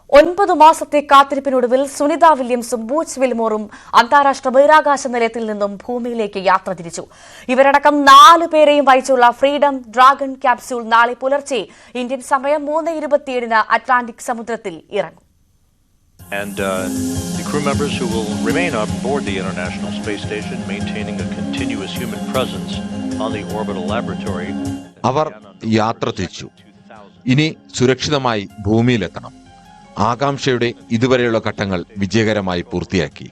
9 മാസത്തെ കാത്തിരിപ്പിനൊടുവിൽ സുനിത വില്യംസും ബൂച്ച് വിൽമോറും അന്താരാഷ്ട്ര ബഹിരാകാശ നിലയത്തിൽ നിന്നും ഭൂമിയിലേക്ക് യാത്ര തിരിച്ചു. ഇവരടക്കം 4 പേരെയും വഹിച്ചുള്ള ഫ്രീഡം ഡ്രാഗൺ ക്യാപ്സ്യൂൾ നാളെ പുലർച്ചെ ഇന്ത്യൻ സമയം 3:27 അറ്റ്ലാന്റിക് സമുദ്രത്തിൽ ഇറങ്ങും. And the crew members who will remain on board the International Space Station, maintaining a continuous human presence on the orbital laboratory. അവർ യാത്ര തിരിച്ചു. ഇനി സുരക്ഷിതമായി ഭൂമിയിലെത്തണം. ആകാംക്ഷയുടെ ഇതുവരെയുള്ള ഘട്ടങ്ങൾ വിജയകരമായി പൂർത്തിയാക്കി.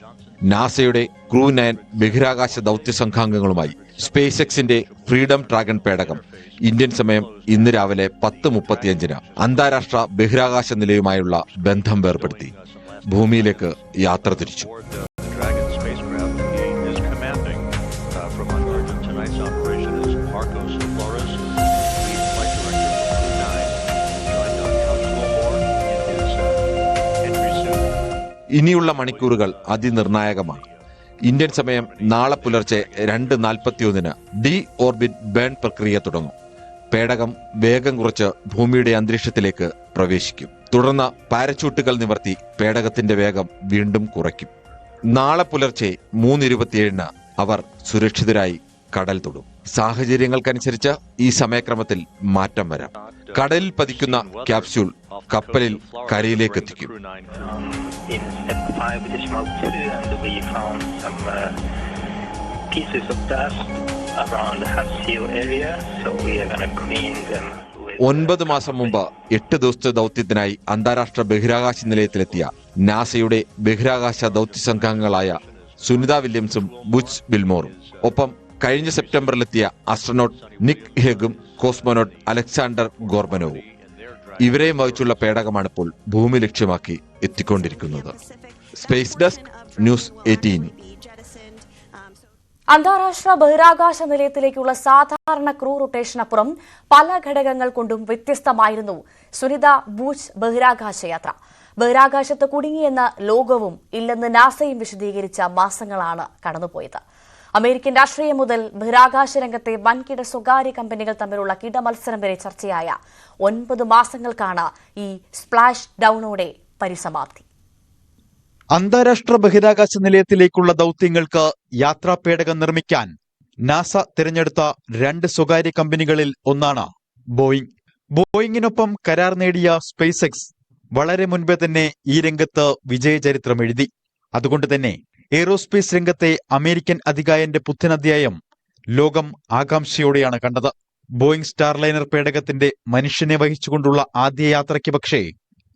നാസയുടെ ക്രൂ 9 ബഹിരാകാശ ദൗത്യ സംഘാംഗങ്ങളുമായി സ്പേസ് എക്സിന്റെ ഫ്രീഡം ഡ്രാഗൺ പേടകം ഇന്ത്യൻ സമയം ഇന്ന് രാവിലെ 10:35 അന്താരാഷ്ട്ര ബഹിരാകാശ നിലയവുമായുള്ള ബന്ധം വേർപെടുത്തി ഭൂമിയിലേക്ക് യാത്ര തിരിച്ചു. ഇനിയുള്ള മണിക്കൂറുകൾ അതിനിർണായകമാണ്. ഇന്ത്യൻ സമയം നാളെ പുലർച്ചെ 2:41 ഡി ഓർബിറ്റ് ബേൺ പ്രക്രിയ തുടങ്ങും. പേടകം വേഗം കുറച്ച് ഭൂമിയുടെ അന്തരീക്ഷത്തിലേക്ക് പ്രവേശിക്കും. തുടർന്ന് പാരച്യൂട്ടുകൾ നിവർത്തി പേടകത്തിന്റെ വേഗം വീണ്ടും കുറയ്ക്കും. നാളെ പുലർച്ചെ 3:27 അവർ സുരക്ഷിതരായി കടൽ തൊടും. സാഹചര്യങ്ങൾക്കനുസരിച്ച് ഈ സമയക്രമത്തിൽ മാറ്റം വരാം. കടലിൽ പതിക്കുന്ന ക്യാപ്സ്യൂൾ കപ്പലിൽ കരയിലേക്ക് എത്തിക്കും. ഒൻപത് മാസം മുമ്പ് 8 ദിവസത്തെ ദൗത്യത്തിനായി അന്താരാഷ്ട്ര ബഹിരാകാശ നിലയത്തിലെത്തിയ നാസയുടെ ബഹിരാകാശ ദൗത്യ സംഘാംഗങ്ങളായ സുനിത വില്യംസും ബുച്ച് വിൽമോറും ഒപ്പം കഴിഞ്ഞ സെപ്റ്റംബറിലെത്തിയ ആസ്ട്രോനോട്ട് നിക് ഹേഗും കോസ്മോനോട്ട് അലക്സാണ്ടർ ഗോർബനോവും ഇവരെയും വഹിച്ചുള്ള പേടകമാണിപ്പോൾ ഭൂമി ലക്ഷ്യമാക്കി എത്തിക്കൊണ്ടിരിക്കുന്നത്. Space desk, news 18. അന്താരാഷ്ട്ര ബഹിരാകാശ നിലയത്തിലേക്കുള്ള സാധാരണ ക്രൂ റൊട്ടേഷനപ്പുറം പല ഘടകങ്ങൾ കൊണ്ടും വ്യത്യസ്തമായിരുന്നു സുനിത ബൂച്ച് ബഹിരാകാശ യാത്ര. ബഹിരാകാശത്ത് കുടുങ്ങിയെന്ന ലോകവും ഇല്ലെന്ന് നാസയും വിശദീകരിച്ച മാസങ്ങളാണ് കടന്നുപോയത്. അമേരിക്കൻ രാഷ്ട്രീയം മുതൽ ബഹിരാകാശ രംഗത്തെ വൻകിട സ്വകാര്യ കമ്പനികൾ തമ്മിലുള്ള കിടമത്സരം വരെ ചർച്ചയായ 9 മാസങ്ങൾക്കാണ് ഈ സ്പ്ലാഷ് ഡൌണോടെ പരിസമാപ്തി. അന്താരാഷ്ട്ര ബഹിരാകാശ നിലയത്തിലേക്കുള്ള ദൌത്യങ്ങൾക്ക് യാത്രാപേടകം നിർമ്മിക്കാൻ നാസ തിരഞ്ഞെടുത്ത 2 സ്വകാര്യ കമ്പനികളിൽ ഒന്നാണ് ബോയിങ്. ബോയിങ്ങിനൊപ്പം കരാർ നേടിയ സ്പേസ് എക്സ് വളരെ മുൻപേ തന്നെ ഈ രംഗത്ത് വിജയചരിത്രം എഴുതി. അതുകൊണ്ട് തന്നെ എയ്റോസ്പേസ് രംഗത്തെ അമേരിക്കൻ അതികായന്റെ പുത്തനധ്യായം ലോകം ആകാംക്ഷയോടെയാണ് കണ്ടത്. ബോയിങ് സ്റ്റാർലൈനർ പേടകത്തിന്റെ മനുഷ്യനെ വഹിച്ചുകൊണ്ടുള്ള ആദ്യ യാത്രയ്ക്ക് പക്ഷേ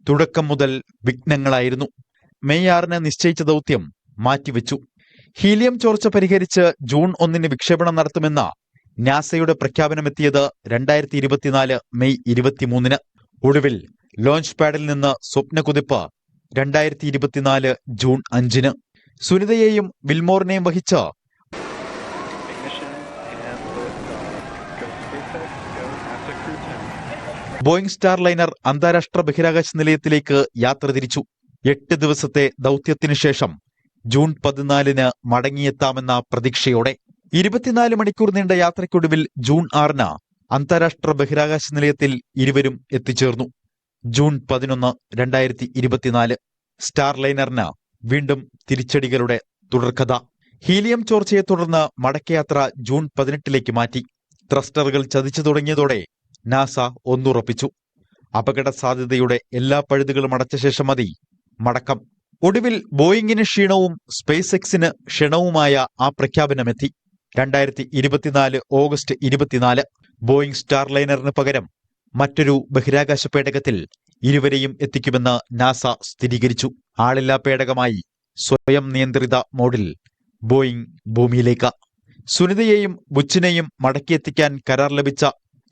തുടക്കം മുതൽ വിഘ്നങ്ങളായിരുന്നു. മെയ് 6 നിശ്ചയിച്ച ദൗത്യം മാറ്റിവെച്ചു. ഹീലിയം ചോർച്ച പരിഹരിച്ച് ജൂൺ 1 വിക്ഷേപണം നടത്തുമെന്ന നാസയുടെ പ്രഖ്യാപനമെത്തിയത് 2024 മെയ് 23. ഒടുവിൽ ലോഞ്ച് പാഡിൽ നിന്ന് സ്വപ്നകുതിപ്പ് 2024 ജൂൺ 5. സുനിതയെയും വിൽമോറിനെയും വഹിച്ച ബോയിങ് സ്റ്റാർലൈനർ അന്താരാഷ്ട്ര ബഹിരാകാശ നിലയത്തിലേക്ക് യാത്ര തിരിച്ചു. 8 ദിവസത്തെ ദൗത്യത്തിനു ശേഷം ജൂൺ 14 മടങ്ങിയെത്താമെന്ന പ്രതീക്ഷയോടെ 24 മണിക്കൂർ നീണ്ട യാത്രയ്ക്കൊടുവിൽ ജൂൺ 6 അന്താരാഷ്ട്ര ബഹിരാകാശ നിലയത്തിൽ ഇരുവരും എത്തിച്ചേർന്നു. ജൂൺ 11, 2024 സ്റ്റാർലൈനറിന് വീണ്ടും തിരിച്ചടികളുടെ തുടർക്കഥ. ഹീലിയം ചോർച്ചയെ തുടർന്ന് മടക്കയാത്ര ജൂൺ 18 മാറ്റി. ത്രസ്റ്ററുകൾ ചതിച്ചു തുടങ്ങിയതോടെ നാസ ഒന്നുറപ്പിച്ചു. അപകട സാധ്യതയുടെ എല്ലാ പഴുതുകളും അടച്ച ശേഷം മതി മടക്കം. ഒടുവിൽ ബോയിങ്ങിന് ക്ഷീണവും സ്പേസ് എക്സിന് ക്ഷണവുമായ ആ പ്രഖ്യാപനമെത്തി. 2024 ഓഗസ്റ്റ് 24 ബോയിങ് സ്റ്റാർലൈനറിന് പകരം മറ്റൊരു ബഹിരാകാശ പേടകത്തിൽ ഇരുവരെയും എത്തിക്കുമെന്ന് നാസ സ്ഥിരീകരിച്ചു. ആളില്ലാ പേടകമായി സ്വയം നിയന്ത്രിത മോഡിൽ ബോയിങ് ഭൂമിയിലേക്ക്. സുനിതയെയും ബുച്ചിനെയും മടക്കിയെത്തിക്കാൻ കരാർ ലഭിച്ച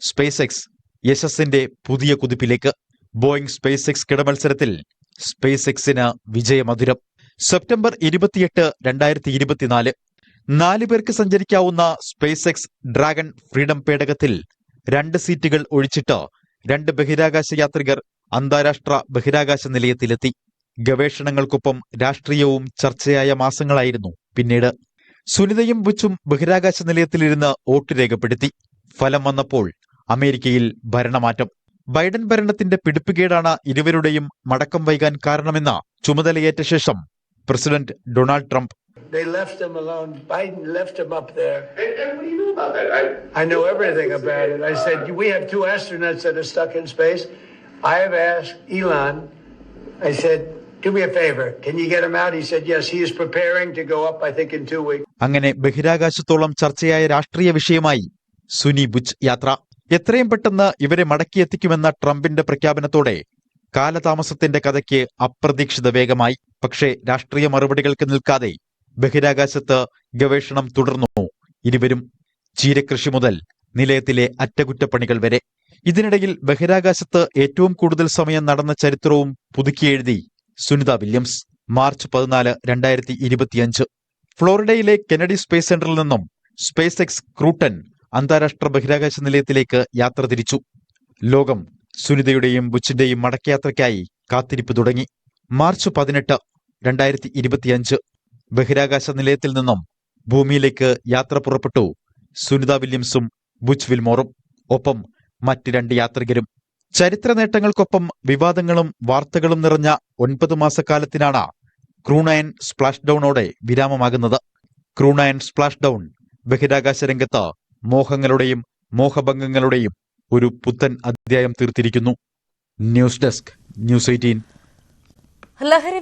സ്പേസ് എക്സ് യശസ്സിന്റെ പുതിയ കുതിപ്പിലേക്ക്. ബോയിങ് സ്പേസ് എക്സ് കിടമത്സരത്തിൽ സ്പേസ് എക്സിന് വിജയമധുരം. സെപ്റ്റംബർ 28, 2024 4 പേർക്ക് സഞ്ചരിക്കാവുന്ന സ്പേസ് എക്സ് ഡ്രാഗൺ ഫ്രീഡം പേടകത്തിൽ 2 സീറ്റുകൾ ഒഴിച്ചിട്ട് 2 ബഹിരാകാശ യാത്രികർ അന്താരാഷ്ട്ര ബഹിരാകാശ നിലയത്തിലെത്തി. ഗവേഷണങ്ങൾക്കൊപ്പം രാഷ്ട്രീയവും ചർച്ചയായ മാസങ്ങളായിരുന്നു പിന്നീട്. സുനിതയും ബുച്ചും ബഹിരാകാശ നിലയത്തിലിരുന്ന് വോട്ട് രേഖപ്പെടുത്തി. ഫലം വന്നപ്പോൾ അമേരിക്കയിൽ ഭരണമാറ്റം. ബൈഡൻ ഭരണത്തിന്റെ പിടിപ്പുകേടാണ് ഇരുവരുടെയും മടക്കം വൈകാൻ കാരണമെന്ന് ചുമതലയേറ്റ ശേഷം president Donald Trump. They left him alone. Biden left him up there. And what do you know about that? I know everything about it. I said, we have 2 astronauts that are stuck in space. I have asked Elon, I said, do me a favor. Can you get him out? He said, yes, he is preparing to go up, I think, in 2 weeks. അങ്ങനെ ബഹിരാകാശത്തോളം ചർച്ചയായ രാഷ്ട്രീയ വിഷയമായി Suni Butch യാത്ര. എത്രയും പെട്ടെന്ന് ഇവരെ മടക്കിയെത്തിക്കുമെന്ന ട്രംപിന്റെ പ്രഖ്യാപനത്തോടെ കാലതാമസത്തിന്റെ കഥയ്ക്ക് അപ്രതീക്ഷിത വേഗമായി. പക്ഷേ രാഷ്ട്രീയ മറുപടികൾക്ക് നിൽക്കാതെ ബഹിരാകാശത്ത് ഗവേഷണം തുടർന്നു ഇരുവരും. ചീരകൃഷി മുതൽ നിലയത്തിലെ അറ്റകുറ്റപ്പണികൾ വരെ. ഇതിനിടയിൽ ബഹിരാകാശത്ത് ഏറ്റവും കൂടുതൽ സമയം നടന്ന ചരിത്രവും പുതുക്കിയെഴുതി സുനിത വില്യംസ്. മാർച്ച് 14, 2025 ഫ്ലോറിഡയിലെ കെനഡി സ്പേസ് സെന്ററിൽ നിന്നും സ്പേസ് എക്സ് ക്രൂ 10 അന്താരാഷ്ട്ര ബഹിരാകാശ നിലയത്തിലേക്ക് യാത്ര തിരിച്ചു. ലോകം സുനിതയുടെയും ബുച്ചിന്റെയും മടക്കയാത്രയ്ക്കായി കാത്തിരിപ്പ് തുടങ്ങി. മാർച്ച് 18, 2025 ബഹിരാകാശ നിലയത്തിൽ നിന്നും ഭൂമിയിലേക്ക് യാത്ര പുറപ്പെട്ടു സുനിത വില്യംസും ബുച്ച് വിൽമോറും. ഒപ്പം മറ്റ് 2 യാത്രികരും. ചരിത്ര നേട്ടങ്ങൾക്കൊപ്പം വിവാദങ്ങളും വാർത്തകളും നിറഞ്ഞ 9 മാസക്കാലത്തിനാണ് ക്രൂ 9 സ്പ്ലാഷ് ഡൌണോടെ വിരാമമാകുന്നത്. ക്രൂ 9 സ്പ്ലാഷ് ഡൌൺ ബഹിരാകാശ രംഗത്ത് മോഹങ്ങളുടെയും മോഹഭംഗങ്ങളുടെയും ഒരു പുത്തൻ അധ്യായം തീർത്തിരിക്കുന്നു. News desk, news 18. ലഹരി